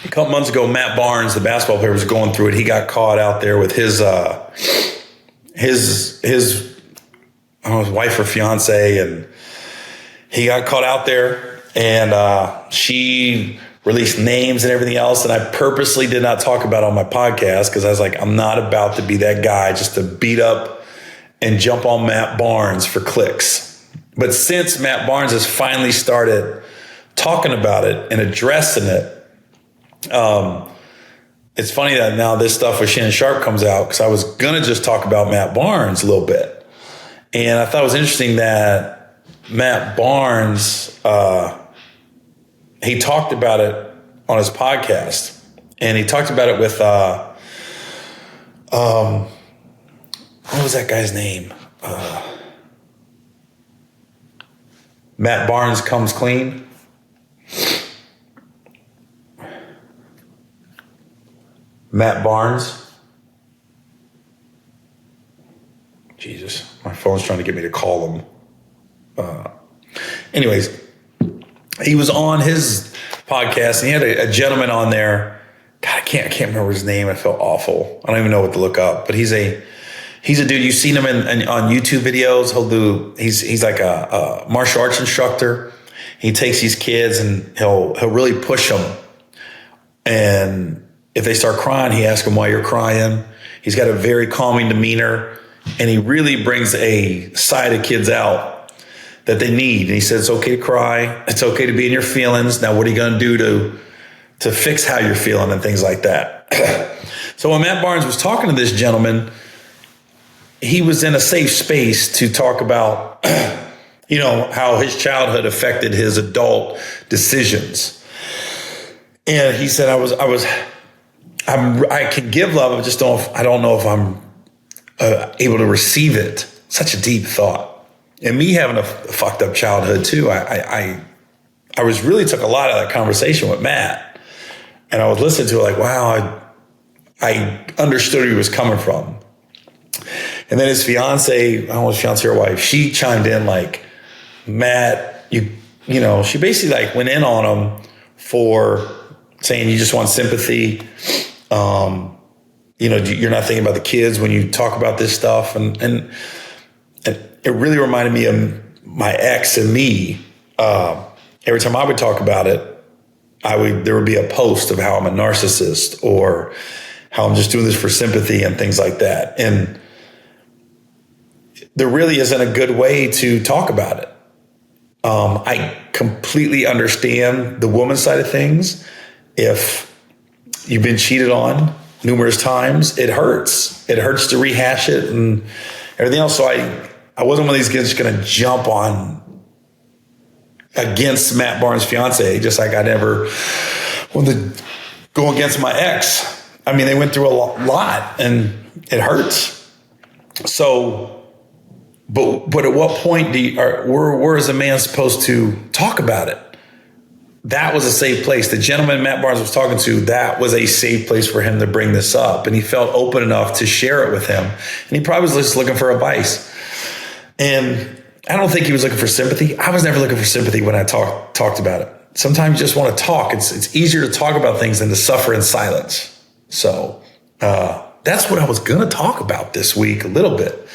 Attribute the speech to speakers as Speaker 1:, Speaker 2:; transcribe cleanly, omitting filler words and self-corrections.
Speaker 1: a couple months ago, Matt Barnes, the basketball player, was going through it. He got caught out there with his I don't know, his wife or fiance, and he got caught out there, and she released names and everything else. And I purposely did not talk about it on my podcast because I was like, I'm not about to be that guy just to beat up and jump on Matt Barnes for clicks. But since Matt Barnes has finally started talking about it and addressing it, it's funny that now this stuff with Shannon Sharp comes out, because I was going to just talk about Matt Barnes a little bit. And I thought it was interesting that Matt Barnes, he talked about it on his podcast. And he talked about it with, what was that guy's name? Matt Barnes Comes Clean. Matt Barnes. Jesus, my phone's trying to get me to call him. Anyways, he was on his podcast and he had a gentleman on there. God, I can't remember his name. I felt awful. I don't even know what to look up. But he's a dude. You've seen him on YouTube videos. He's like a martial arts instructor. He takes these kids and he'll really push them. And if they start crying, he asks them why you're crying. He's got a very calming demeanor, and he really brings a side of kids out that they need. And he says, it's okay to cry. It's okay to be in your feelings. Now, what are you going to do to fix how you're feeling and things like that? So when Matt Barnes was talking to this gentleman, he was in a safe space to talk about, how his childhood affected his adult decisions. And he said, I can give love. I don't know if I'm able to receive it. Such a deep thought. And me having a fucked up childhood too, I was really took a lot of that conversation with Matt, and I was listening to it like, wow, I understood where he was coming from. And then his fiance, I don't know, his fiance or wife, she chimed in like, Matt, she basically like went in on him for saying you just want sympathy. You're not thinking about the kids when you talk about this stuff. And it really reminded me of my ex and me. Every time I would talk about it, there would be a post of how I'm a narcissist or how I'm just doing this for sympathy and things like that. And there really isn't a good way to talk about it. I completely understand the woman's side of things. If you've been cheated on numerous times, it hurts. It hurts to rehash it and everything else. So I wasn't one of these kids just going to jump on against Matt Barnes' fiance, just like I never wanted to go against my ex. I mean, they went through a lot and it hurts. So, but at what point where is a man supposed to talk about it? That was a safe place. The gentleman Matt Barnes was talking to, that was a safe place for him to bring this up. And he felt open enough to share it with him. And he probably was just looking for advice. And I don't think he was looking for sympathy. I was never looking for sympathy when I talked about it. Sometimes you just want to talk. It's easier to talk about things than to suffer in silence. So that's what I was going to talk about this week a little bit.